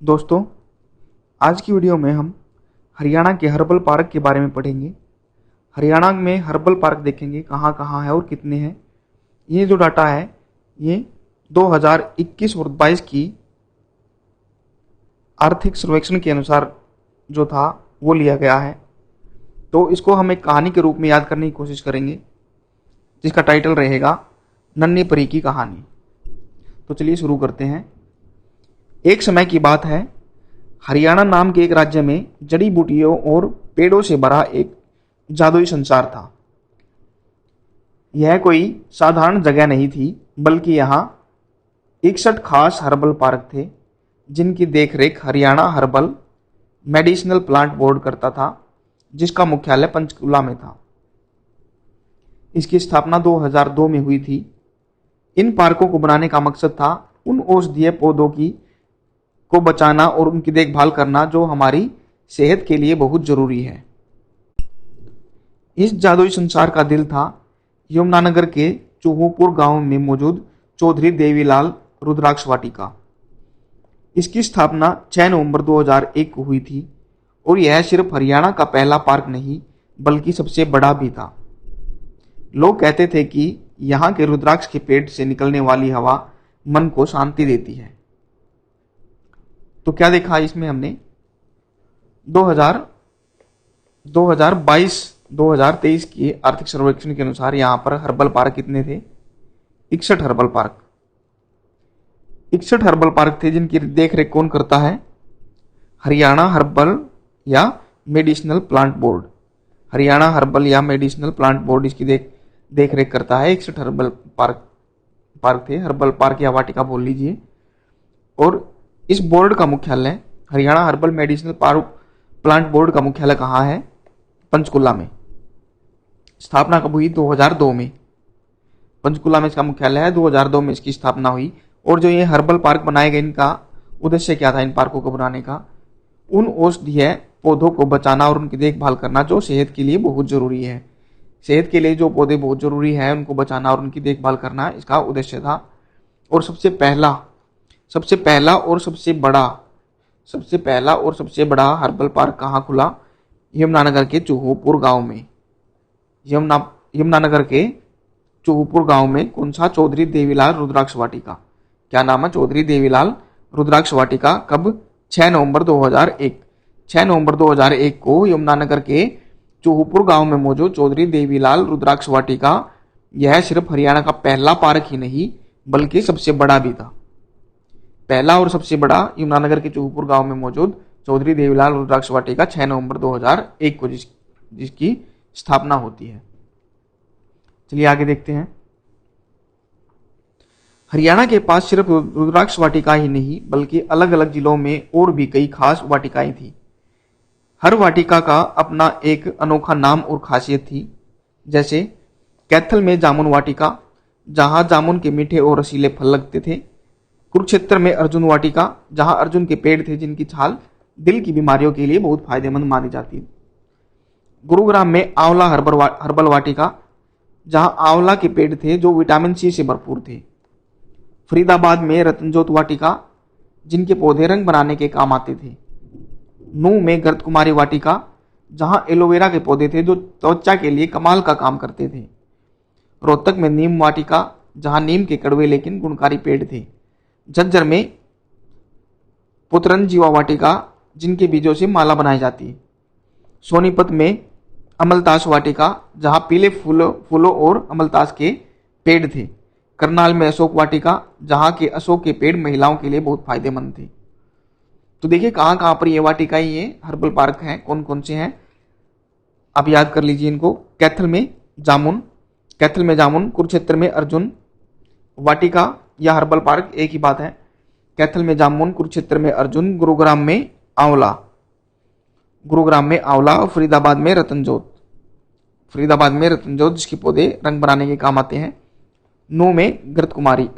दोस्तों, आज की वीडियो में हम हरियाणा के हर्बल पार्क के बारे में पढ़ेंगे। हरियाणा में हर्बल पार्क देखेंगे कहाँ कहाँ है और कितने हैं। ये जो डाटा है ये 2021 और 22 की आर्थिक सर्वेक्षण के अनुसार जो था वो लिया गया है। तो इसको हम एक कहानी के रूप में याद करने की कोशिश करेंगे जिसका टाइटल रहेगा नन्ही परी की कहानी। तो चलिए शुरू करते हैं। एक समय की बात है, हरियाणा नाम के एक राज्य में जड़ी बूटियों और पेड़ों से भरा एक जादुई संसार था। यह कोई साधारण जगह नहीं थी, बल्कि यहाँ 61 खास हर्बल पार्क थे जिनकी देखरेख Haryana herbal medicinal plant board करता था, जिसका मुख्यालय पंचकुला में था। इसकी स्थापना 2002 में हुई थी। इन पार्कों को बनाने का मकसद था उन औषधीय पौधों को बचाना और उनकी देखभाल करना जो हमारी सेहत के लिए बहुत जरूरी है। इस जादुई संसार का दिल था यमुनानगर के चूहूपुर गांव में मौजूद चौधरी देवीलाल रुद्राक्ष वाटिका। इसकी स्थापना 6 नवंबर 2001 को हुई थी और यह सिर्फ हरियाणा का पहला पार्क नहीं बल्कि सबसे बड़ा भी था। लोग कहते थे कि यहाँ के रुद्राक्ष के पेड़ से निकलने वाली हवा मन को शांति देती है। तो क्या देखा इसमें हमने 2022-2023 की आर्थिक सर्वेक्षण के अनुसार यहाँ पर हर्बल पार्क कितने थे? 61 हर्बल पार्क। 61 हर्बल पार्क थे जिनकी देखरेख कौन करता है? हरियाणा हर्बल या medicinal plant board. Haryana herbal या मेडिसिनल प्लांट बोर्ड इसकी देखरेख करता है। 61 हर्बल पार्क थे, हर्बल पार्क या वाटिका बोल लीजिए। और इस बोर्ड का मुख्यालय, Haryana herbal medicinal plant board का मुख्यालय कहाँ है? पंचकुला में। स्थापना कब हुई? 2002 में। पंचकुला में इसका मुख्यालय है। 2002 में इसकी स्थापना हुई। और जो ये हर्बल पार्क बनाए गए, इनका उद्देश्य क्या था इन पार्कों को बनाने का? उन औषधीय पौधों को बचाना और उनकी देखभाल करना जो सेहत के लिए बहुत जरूरी है। सेहत के लिए जो पौधे बहुत जरूरी है उनको बचाना और उनकी देखभाल करना इसका उद्देश्य था। और सबसे पहला और सबसे बड़ा हर्बल पार्क कहाँ खुला? यमुनानगर के चूहूपुर गांव में। यमुनानगर के चूहूपुर गांव में। कौन सा? चौधरी देवीलाल रुद्राक्ष वाटिका। क्या नाम है? चौधरी देवीलाल रुद्राक्ष वाटिका। कब? 6 नवंबर 2001। 6 नवंबर 2001 को यमुनानगर के चूहूपुर गांव में मौजूद चौधरी देवीलाल रुद्राक्ष वाटिका, यह सिर्फ हरियाणा का पहला पार्क ही नहीं बल्कि सबसे बड़ा भी था। पहला और सबसे बड़ा यमुनानगर के चूहूपुर गांव में मौजूद चौधरी देवीलाल रुद्राक्ष वाटिका 6 नवंबर 2001 को जिसकी स्थापना होती है। चलिए आगे देखते हैं। हरियाणा के पास सिर्फ रुद्राक्ष वाटिका ही नहीं बल्कि अलग अलग जिलों में और भी कई खास वाटिकाएं थी। हर वाटिका का अपना एक अनोखा नाम और खासियत थी। जैसे कैथल में जामुन वाटिका, जहां जामुन के मीठे और रसीले फल लगते थे। कुरुक्षेत्र में अर्जुन वाटिका, जहां अर्जुन के पेड़ थे जिनकी छाल दिल की बीमारियों के लिए बहुत फायदेमंद मानी जाती है। गुरुग्राम में आंवला हर्बल वाटिका, जहां आंवला के पेड़ थे जो विटामिन सी से भरपूर थे। फरीदाबाद में रतनजोत वाटिका, जिनके पौधे रंग बनाने के काम आते थे। नूह में गर्त कुमारी वाटिका, जहां एलोवेरा के पौधे थे जो त्वचा के लिए कमाल का काम करते थे। रोहतक में नीम वाटिका, जहां नीम के कड़वे लेकिन गुणकारी पेड़ थे। झज्जर में पुतरंजीवा वाटिका, जिनके बीजों से माला बनाई जाती है। सोनीपत में अमलतास वाटिका, जहां पीले फूलों और अमलतास के पेड़ थे। करनाल में अशोक वाटिका, जहां के अशोक के पेड़ महिलाओं के लिए बहुत फायदेमंद थे। तो देखिए कहाँ कहाँ पर ये वाटिकाएं, ये हर्बल पार्क हैं, कौन कौन से हैं आप याद कर लीजिए इनको। कैथल में जामुन, कुरुक्षेत्र में अर्जुन वाटिका या हर्बल पार्क एक ही बात है। कैथल में जामुन, कुरुक्षेत्र में अर्जुन, गुरुग्राम में आंवला और फरीदाबाद में रतनजोत जिसके पौधे रंग बनाने के काम आते हैं। नूह में घृत कुमारी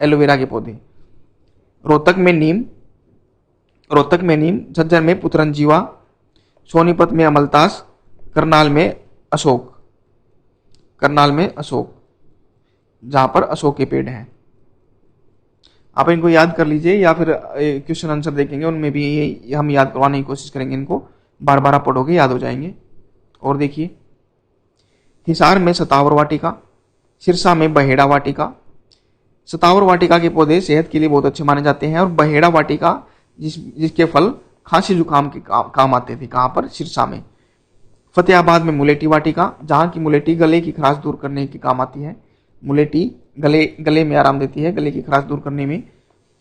एलोवेरा के पौधे। रोहतक में नीम, झज्जर में पुतरंजीवा, सोनीपत में अमलतास, करनाल में अशोक, जहां पर अशोक के पेड़ हैं। आप इनको याद कर लीजिए या फिर क्वेश्चन आंसर देखेंगे उनमें भी ये हम याद करवाने की कोशिश करेंगे, इनको बार बार आप पढ़ोगे याद हो जाएंगे। और देखिए, हिसार में सतावर वाटिका, सिरसा में बहेड़ा वाटिका। सतावर वाटिका के पौधे सेहत के लिए बहुत अच्छे माने जाते हैं, और बहेड़ा वाटिका जिसके फल खांसी जुकाम के काम आते थे। कहाँ पर? सिरसा में। फतेहाबाद में मुलेठी वाटिका, जहाँ की मुलेठी गले की खराश दूर करने के काम आती है। मुलेठी गले में आराम देती है, गले की खराश दूर करने में।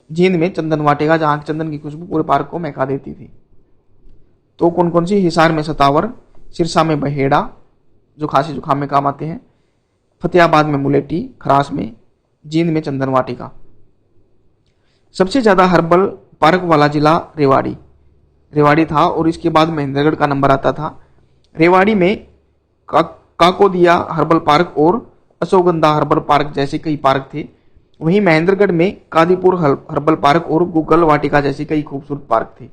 जींद में चंदन वाटिका, जहाँ चंदन की खुशबू पूरे पार्क को महका देती थी। तो कौन कौन सी? हिसार में सतावर, सिरसा में बहेड़ा जो खांसी जुकाम में काम आते हैं, फतेहाबाद में मुलेठी खराश में, जींद में चंदन वाटिका। सबसे ज्यादा हर्बल पार्क वाला जिला रेवाड़ी था, और इसके बाद महेंद्रगढ़ का नंबर आता था। रेवाड़ी में काकोदिया हर्बल पार्क और अशोकगंधा हर्बल पार्क जैसे कई पार्क थे। वहीं महेंद्रगढ़ में कादीपुर हर्बल पार्क और गूगल वाटिका जैसे कई खूबसूरत पार्क थे।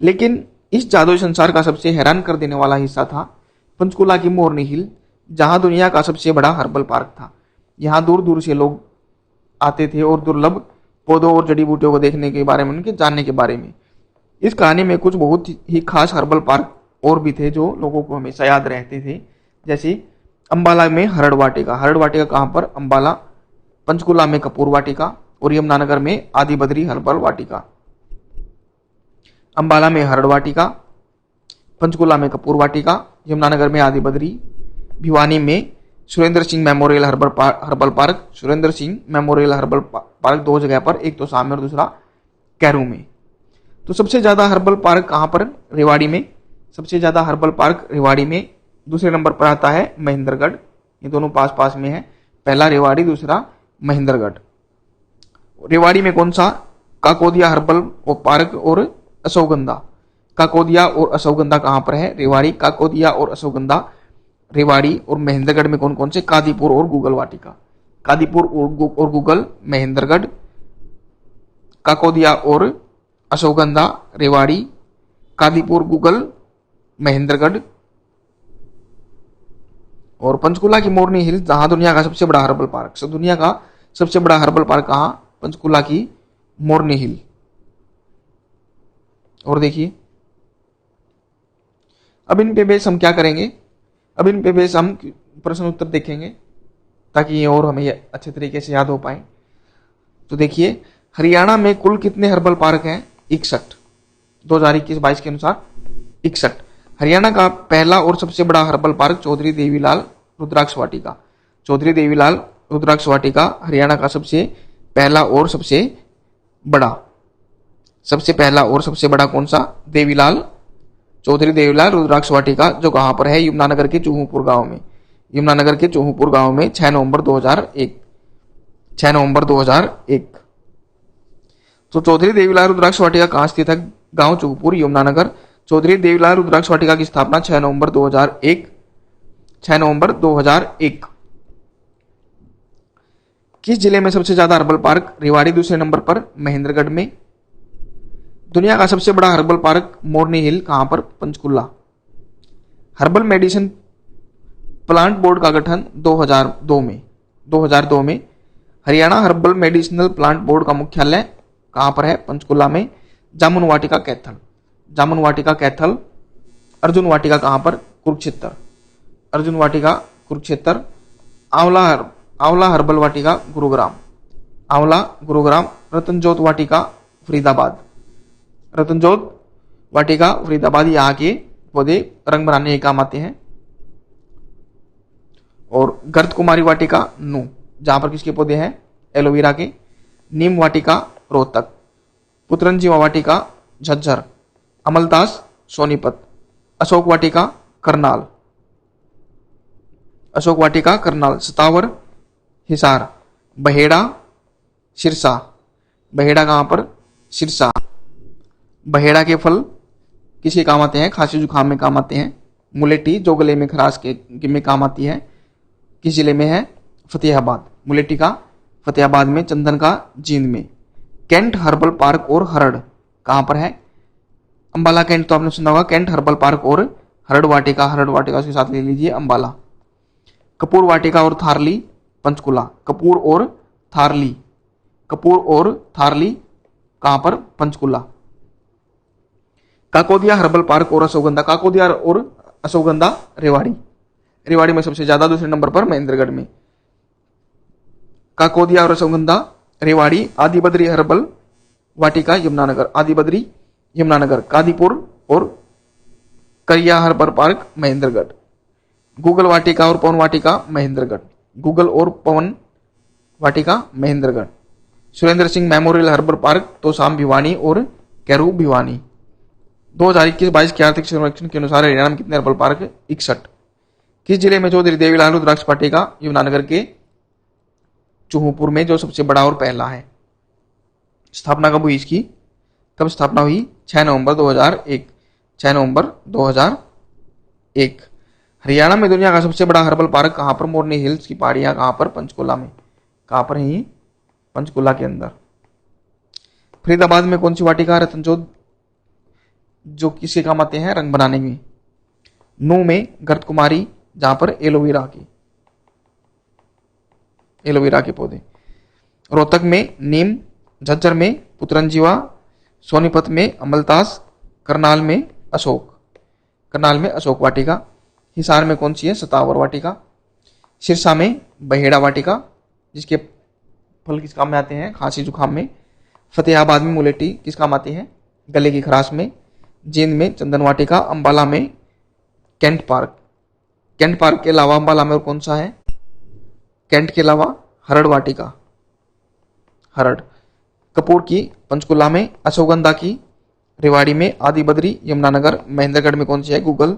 लेकिन इस जादुई संसार का सबसे हैरान कर देने वाला हिस्सा था पंचकुला की मोरनी हिल, जहां दुनिया का सबसे बड़ा हर्बल पार्क था। यहाँ दूर दूर से लोग आते थे और दुर्लभ पौधों और जड़ी बूटियों को देखने के बारे में, उनके जानने के बारे में। इस कहानी में कुछ बहुत ही खास हर्बल पार्क और भी थे जो लोगों को हमेशा याद रहते थे, जैसे अंबाला में हरड़ वाटिका। हरड़ वाटिका कहाँ पर? अंबाला। पंचकुला में कपूर वाटिका, और यमुनानगर में आदि बद्री हर्बल वाटिका। अंबाला में हरड़ वाटिका, पंचकुला में कपूर वाटिका, यमुनानगर में आदि बद्री। भिवानी में Surendra Singh memorial herbal park. Surendra Singh memorial herbal park दो जगह पर, एक तो शाम में और दूसरा कैरू में। तो सबसे ज्यादा हर्बल पार्क कहाँ पर? रेवाड़ी में। सबसे ज्यादा हर्बल पार्क रेवाड़ी में। दूसरे नंबर पर आता है महेंद्रगढ़। ये दोनों पास पास में है, पहला रेवाड़ी, दूसरा महेंद्रगढ़। रेवाड़ी में कौन सा? काकोदिया हर्बल पार्क और अशोकगंधा। काकोदिया और अशोकगंधा कहाँ पर है? रेवाड़ी। काकोदिया और अशोकगंधा रेवाड़ी। और महेंद्रगढ़ में कौन कौन से? कादीपुर और गूगल वाटिका। कादीपुर और गूगल महेंद्रगढ़, काकोदिया और अशोकगंधा रेवाड़ी, कादीपुर गूगल महेंद्रगढ़। और पंचकुला की मोरनी हिल, जहां दुनिया का सबसे बड़ा हर्बल पार्क। दुनिया का सबसे बड़ा हर्बल पार्क कहाँ? पंचकुला की मोरनी हिल। और देखिए, अब इन पे बेस हम क्या करेंगे? अब इन पे बेस हम प्रश्न उत्तर देखेंगे ताकि ये और हमें अच्छे तरीके से याद हो पाए। तो देखिए, हरियाणा में कुल कितने हर्बल पार्क हैं? 61। 2021-22 के अनुसार 61। हरियाणा का पहला और सबसे बड़ा हर्बल पार्क चौधरी देवीलाल रुद्राक्ष वाटिका। चौधरी देवीलाल रुद्राक्ष वाटिका हरियाणा का सबसे पहला और सबसे बड़ा। सबसे पहला और सबसे बड़ा कौन सा? देवीलाल, चौधरी देवीलाल रुद्राक्ष वाटिका, जो कहां पर है? यमुनानगर के चूहूपुर गांव में। यमुनानगर के चूहूपुर गांव में 6 नवंबर 2001। 6 नवंबर 2001। तो चौधरी देवीलाल रुद्राक्ष वाटिका कहां स्थित है? गांव चूहूपुर, यमुनानगर। चौधरी देवीलाल रुद्राक्ष वाटिका की स्थापना 6 नवंबर 2001। 6 नवंबर 2001। किस जिले में सबसे ज्यादा हर्बल पार्क? रेवाड़ी। दूसरे नंबर पर महेंद्रगढ़ में। दुनिया का सबसे बड़ा हर्बल पार्क मोरनी हिल कहां पर? Panchkula. Herbal medicine plant board का गठन 2002 में। Haryana herbal medicinal plant board का मुख्यालय कहां पर है? पंचकुला में। जामुन वाटिका कैथल। जामुन वाटिका कैथल। अर्जुन वाटिका कहां पर? कुरुक्षेत्र। अर्जुन वाटिका कुरुक्षेत्र। आंवला हर्बल वाटिका गुरुग्राम। आंवला गुरुग्राम। रतनजोत वाटिका फरीदाबाद। रतनजोत वाटिका फरीदाबाद। यहाँ के पौधे रंग बनाने के काम आते हैं। और गर्द कुमारी वाटिका नू, जहां पर किसके पौधे हैं? एलोवेरा के। नीम वाटिका रोहतक। पुत्रंजीवा वाटिका झज्जर। अमलदास सोनीपत। अशोक वाटिका करनाल। अशोक वाटिका करनाल। सतावर हिसार। बहेड़ा सिरसा। बहेड़ा कहां पर? सिरसा। बहेड़ा के फल किसके काम आते हैं? खांसी जुकाम में काम आते हैं। मुलेठी जो गले में खराश के में काम आती है, किस जिले में है? फतेहाबाद। मुलेठी का फतेहाबाद में, चंदन का जींद में। कैंट हर्बल पार्क और हरड़ कहां पर है? अंबाला। कैंट तो आपने सुना होगा। कैंट हर्बल पार्क और हरड़ वाटिका। हरड़ वाटिका उसके साथ ले लीजिए अंबाला। कपूर वाटिका और थारली पंचकुला। कपूर और थारली कपूर और थारली कहां पर? पंचकुला। काकोदिया हर्बल पार्क और अशोकगंधा, काकोदिया और अशोकगंधा रेवाड़ी, रेवाड़ी में सबसे ज्यादा, दूसरे नंबर पर महेंद्रगढ़ में। काकोदिया और अशोकगंधा रेवाड़ी। आदि बद्री हर्बल वाटिका यमुनानगर, आदि बद्री यमुनानगर। कादीपुर और करिया हर्बल पार्क महेंद्रगढ़। गूगल वाटिका और पवन वाटिका महेंद्रगढ़, गूगल और Pawan Vatika Mahendragarh. Surendra Singh memorial herbal park Tosham Bhiwani और कैरू भिवानी। 2021-22 के आर्थिक सर्वेक्षण के अनुसार हरियाणा में कितने हर्बल पार्क? 61। किस जिले में चौधरी देवीलाल रुद्राक्ष वाटिका यमुनानगर के चूहपुर में जो सबसे बड़ा और पहला है? स्थापना कब हुई इसकी? कब स्थापना हुई? 6 नवंबर 2001, 6 नवंबर 2001। हरियाणा में दुनिया का सबसे बड़ा हर्बल पार्क कहां पर? मोरनी हिल्स की पहाड़ियां कहां पर? पंचकुला में। कहां पर है ये? पंचकुला के अंदर। फरीदाबाद में कौन सी वाटिका रतनचोद जो किसके काम आते हैं? रंग बनाने में। नू में गर्त कुमारी जहां पर एलोवेरा के पौधे। रोहतक में नीम, झज्जर में पुतरंजीवा, सोनीपत में अमलतास, करनाल में अशोक वाटिका। हिसार में कौन सी है? सतावर वाटिका। सिरसा में बहेड़ा वाटिका जिसके फल किस काम में आते हैं? खांसी जुकाम में। फतेहाबाद में मुलेठी किस काम आती है? गले की खराश में। जींद में चंदन वाटिका। अंबाला में कैंट पार्क के अलावा अंबाला में और कौन सा है? कैंट के अलावा हरड़ वाटिका, हरड़। कपूर की पंचकुला में, अशोकगंधा की रेवाड़ी में, आदि बद्री यमुनानगर, महेंद्रगढ़ में कौन सी है? गूगल।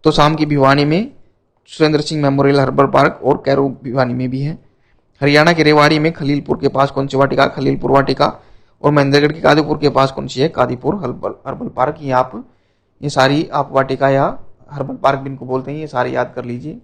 तोशाम की भिवानी में, Surendra Singh memorial herbal park और कैरू भिवानी में भी है। हरियाणा के रेवाड़ी में खलीलपुर के पास कौन सी वाटिका? खलीलपुर वाटिका। और महेंद्रगढ़ के कादीपुर के पास कौन सी है? Kadipur herbal park. ये सारी आप वाटिका या हर्बल पार्क भी इनको बोलते हैं, ये सारी याद कर लीजिए।